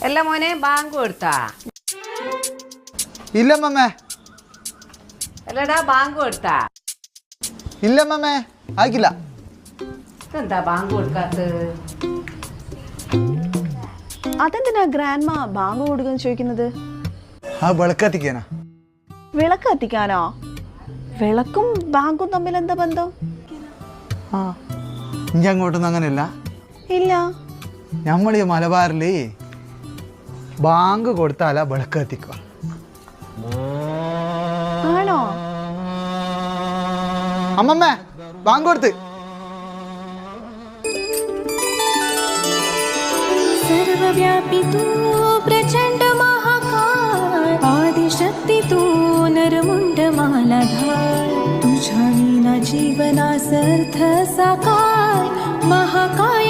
എല്ലാ മോനെ ബാങ്ക് കൊടുത്താ? ഇല്ല മമ്മേ. അല്ലടാ ബാങ്ക് കൊടുത്താ? ഇല്ല മമ്മേ, ആയിക്കില്ല. എന്താ ബാങ്ക് കൊടുക്കാത്തത്? അതെന്തിനാ ഗ്രാൻഡ്മ ബാങ്ക് കൊടുക്കുന്നു ചോദിക്കുന്നത്? ആ വിളക്ക് കത്തിക്കാനാ. വിളക്ക് കത്തിക്കാനോ? വിളക്കും ബാങ്കും തമ്മിൽ എന്താ ബന്ധം? ആ ഇനി അങ്ങോട്ടൊന്നും അങ്ങനെയല്ല. ഇല്ല, നമ്മളീ മലബാറില് ബാങ്ക് കൊടുത്താലാ വിളക്ക് കത്തിക്കുക. ആണോ? അമ്മമ്മേ ബാങ്ക് കൊടുത്ത്. सर्वव्यापी तू प्रचंड महाकाय आदिशक्ती तू नरमुंड मालाधार तुझ्या विना जीवनास अर्थ साकार महाकाय